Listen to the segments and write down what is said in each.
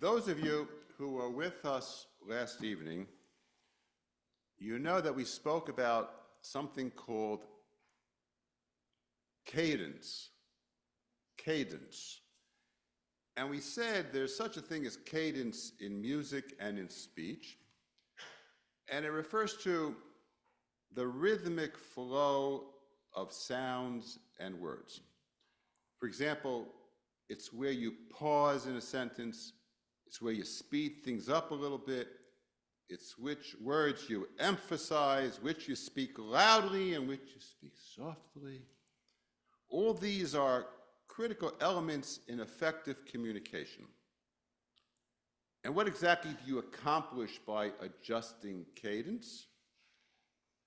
Those of you who were with us last evening, you know that we spoke about something called cadence. Cadence. And we said there's such a thing as cadence in music and in speech, and it refers to the rhythmic flow of sounds and words. For example, it's where you pause in a sentence, it's where you speed things up a little bit, it's which words you emphasize, which you speak loudly and which you speak softly. All these are critical elements in effective communication. And what exactly do you accomplish by adjusting cadence?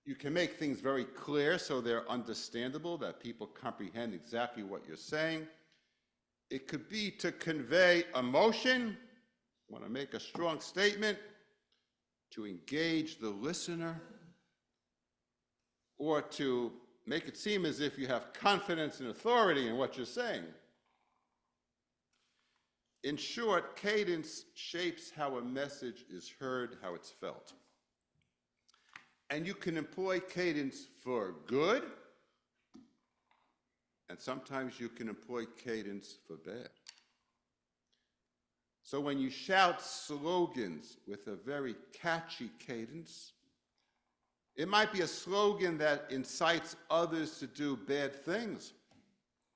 You can make things very clear so they're understandable, that people comprehend exactly what you're saying. It could be to convey emotion, want to make a strong statement, to engage the listener, or to make it seem as if you have confidence and authority in what you're saying. In short, cadence shapes how a message is heard, how it's felt. And you can employ cadence for good, and sometimes you can employ cadence for bad. So when you shout slogans with a very catchy cadence, it might be a slogan that incites others to do bad things,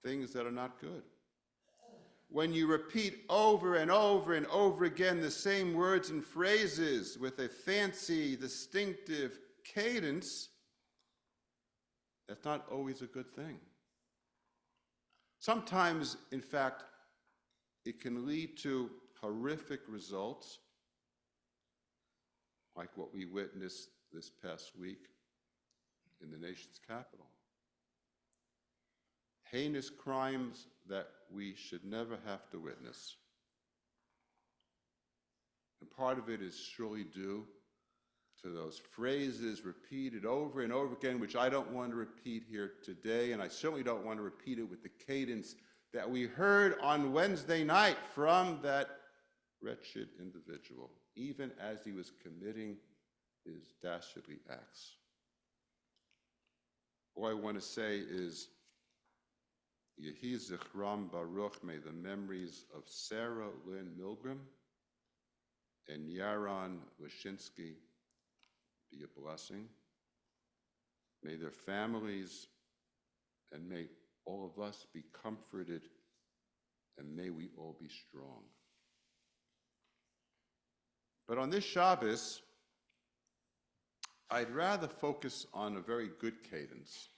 things that are not good. When you repeat over and over and over again the same words and phrases with a fancy, distinctive cadence, that's not always a good thing. Sometimes, in fact, it can lead to horrific results, like what we witnessed this past week in the nation's capital. Heinous crimes that we should never have to witness. And part of it is surely due to those phrases repeated over and over again, which I don't want to repeat here today, and I certainly don't want to repeat it with the cadence that we heard on Wednesday night from that wretched individual, even as he was committing his dastardly acts. All I want to say is, Yehi Zichram Baruch, may the memories of Sarah Lynn Milgram and Yaron Lashinsky be a blessing. May their families and may all of us be comforted, and may we all be strong. But on this Shabbos, I'd rather focus on a very good cadence,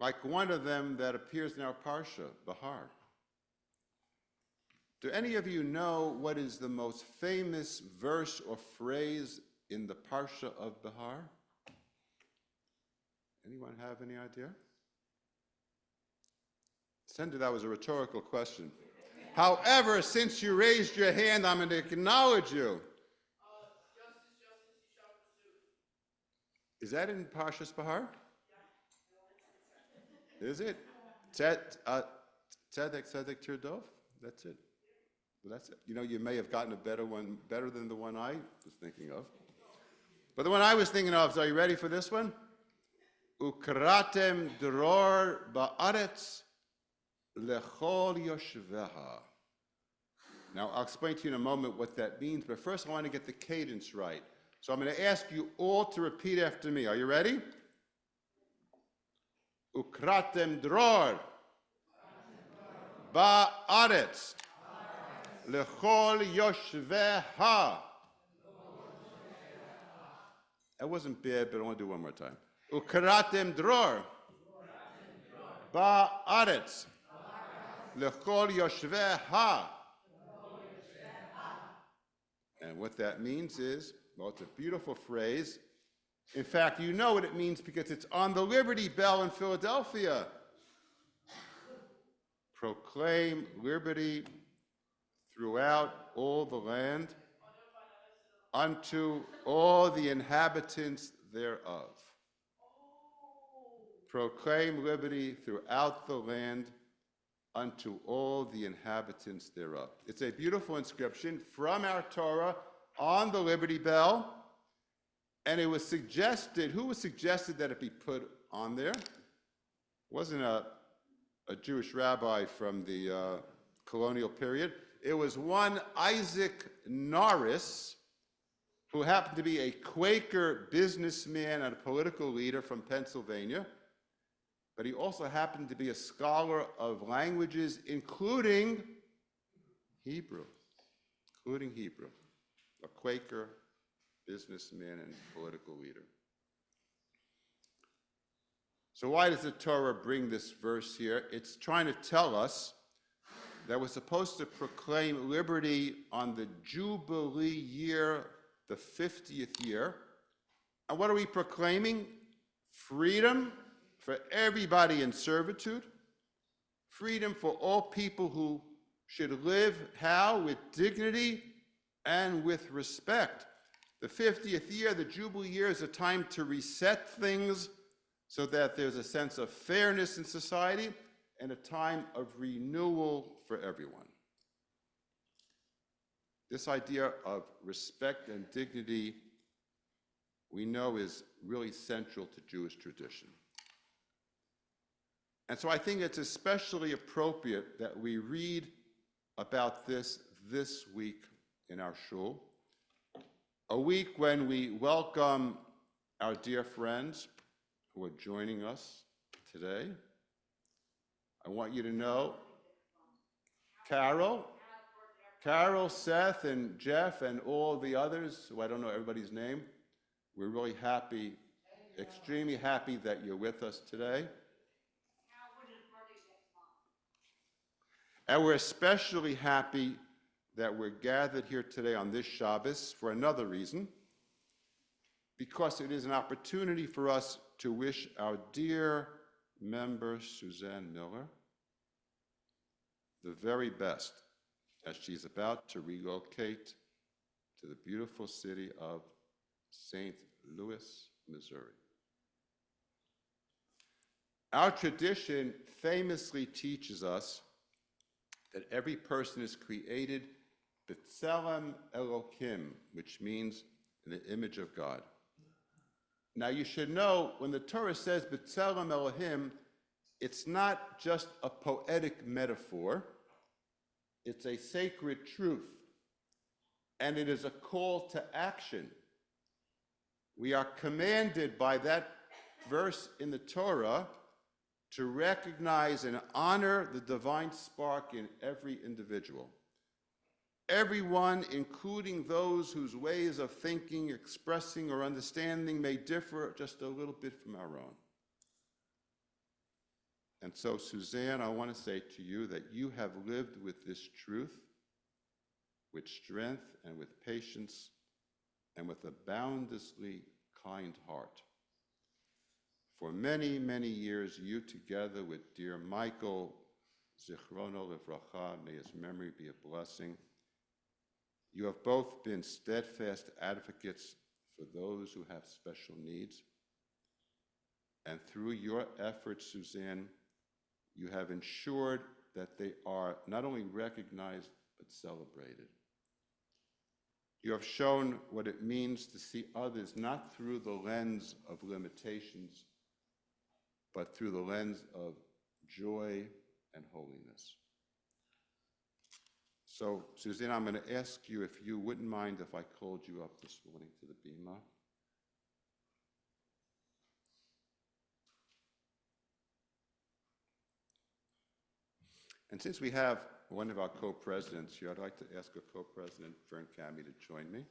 like one of them that appears in our Parsha, Behar. Do any of you know what is the most famous verse or phrase in the Parsha of Behar? Anyone have any idea? Sender, that was a rhetorical question. However, since you raised your hand, I'm going to acknowledge you. Justice, you shall pursue. Is that in Parashat Behar? Yeah. Is it? Tzedek, Tirdov? That's it. Well, that's it. You know, you may have gotten a better one, better than the one I was thinking of. But the one I was thinking of, are you ready for this one? Ukratem dror ba'aretz lechol yoshveha. Now, I'll explain to you in a moment what that means, but first I want to get the cadence right. So I'm going to ask you all to repeat after me. Are you ready? Ukratem dror ba'aretz lechol yoshveha. That wasn't bad, but I want to do one more time. Ukratem dror ba'aretz lechol yoshveha. And what that means is, well, it's a beautiful phrase. In fact, you know what it means because it's on the Liberty Bell in Philadelphia. Proclaim liberty throughout all the land unto all the inhabitants thereof. Proclaim liberty throughout the land unto all the inhabitants thereof. It's a beautiful inscription from our Torah on the Liberty Bell, and it was suggested, who was suggested that it be put on there? It wasn't a Jewish rabbi from the colonial period. It was one Isaac Norris, who happened to be a Quaker businessman and a political leader from Pennsylvania, but he also happened to be a scholar of languages, including Hebrew, a Quaker businessman and political leader. So why does the Torah bring this verse here? It's trying to tell us that we're supposed to proclaim liberty on the Jubilee year, the 50th year. And what are we proclaiming? Freedom for everybody in servitude. Freedom for all people who should live, how? With dignity and with respect. The 50th year, the Jubilee year, is a time to reset things so that there's a sense of fairness in society and a time of renewal for everyone. This idea of respect and dignity, we know, is really central to Jewish tradition. And so I think it's especially appropriate that we read about this week in our shul, a week when we welcome our dear friends who are joining us today. I want you to know Carol, Seth, and Jeff, and all the others, who I don't know everybody's name. We're really happy, extremely happy that you're with us today. And we're especially happy that we're gathered here today on this Shabbos for another reason, because it is an opportunity for us to wish our dear member, Suzanne Miller, the very best as she's about to relocate to the beautiful city of St. Louis, Missouri. Our tradition famously teaches us that every person is created B'Tselem Elokim, which means in the image of God. Now you should know, when the Torah says B'Tselem Elohim, it's not just a poetic metaphor, it's a sacred truth, and it is a call to action. We are commanded by that verse in the Torah to recognize and honor the divine spark in every individual. Everyone, including those whose ways of thinking, expressing, or understanding may differ just a little bit from our own. And so, Suzanne, I want to say to you that you have lived with this truth, with strength and with patience, and with a boundlessly kind heart. For many, many years, you together with dear Michael, Zichrono Livracha, may his memory be a blessing, you have both been steadfast advocates for those who have special needs. And through your efforts, Suzanne, you have ensured that they are not only recognized, but celebrated. You have shown what it means to see others not through the lens of limitations, but through the lens of joy and holiness. So, Suzanne, I'm going to ask you if you wouldn't mind if I called you up this morning to the bima. And since we have one of our co-presidents here, I'd like to ask a co-president, Fern Cami, to join me.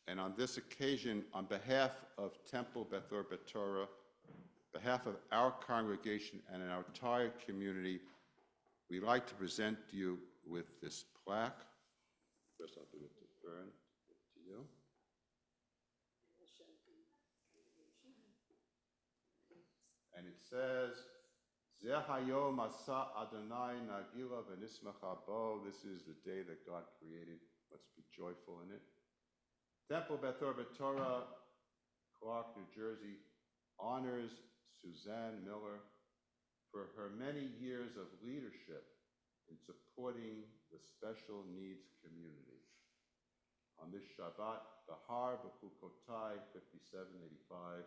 And on this occasion, on behalf of Temple Bethor Torah, behalf of our congregation and our entire community, we'd like to present you with this plaque. First, I'll do it to Fern, to you. And it says, Zeh hayom asa Adonai nagila v'nismach bo. This is the day that God created. Let's be joyful in it. Temple Behar-Bechukotai, Clark, New Jersey, honors Suzanne Miller for her many years of leadership in supporting the special needs community. On this Shabbat, Behar-Bechukotai 5785,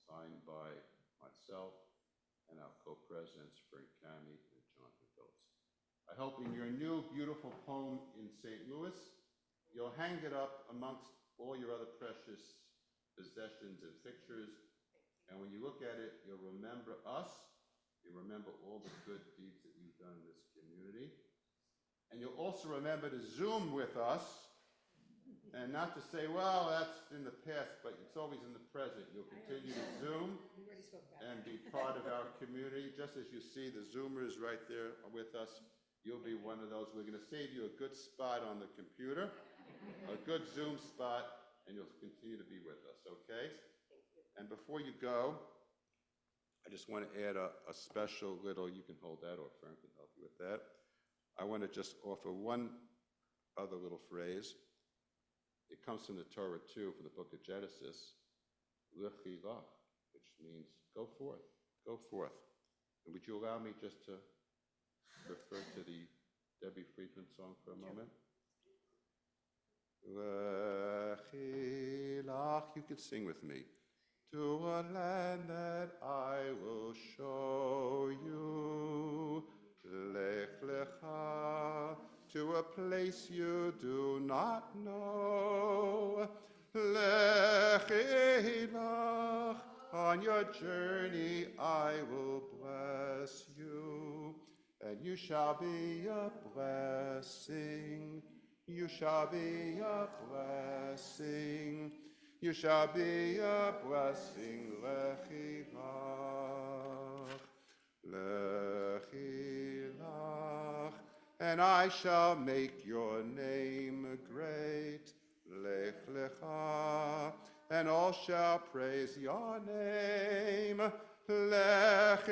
signed by myself and our co-presidents, Frank Cami and John Phillips. I hope in your new beautiful home in St. Louis, you'll hang it up amongst all your other precious possessions and fixtures. And when you look at it, you'll remember us. You'll remember all the good deeds that you've done in this community. And you'll also remember to Zoom with us. And not to say, well, that's in the past, but it's always in the present. You'll continue to Zoom and be part of our community. Just as you see the Zoomers right there with us, you'll be one of those. We're going to save you a good spot on the computer, a good Zoom spot, and you'll continue to be with us, okay? And before you go, I just want to add a special little, you can hold that, or Frank can help you with that. I want to just offer one other little phrase. It comes from the Torah too, from the book of Genesis, Lechilach, which means go forth, go forth. And would you allow me just to refer to the Debbie Friedman song for a moment? Lechilach, you can sing with me. To a land that I will show you, Lech Lecha, to a place you do not know. Lechilach, on your journey I will bless you, and you shall be a blessing. You shall be a blessing. You shall be a blessing. Lechilach, Lechilach, and I shall make your name great. Lech Lecha, and all shall praise your name. Lechilach,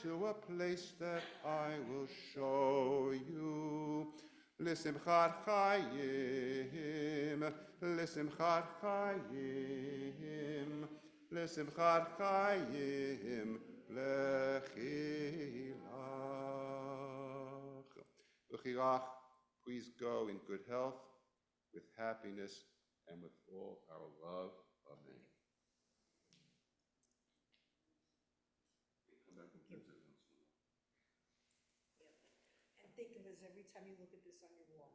to a place that I will show you. L'simchat chayim, l'simchat chayim, l'simchat chayim, lechilach. Lechilach, please go in good health, with happiness, and with all our love. Amen. And think of us every time you look at this on your wall.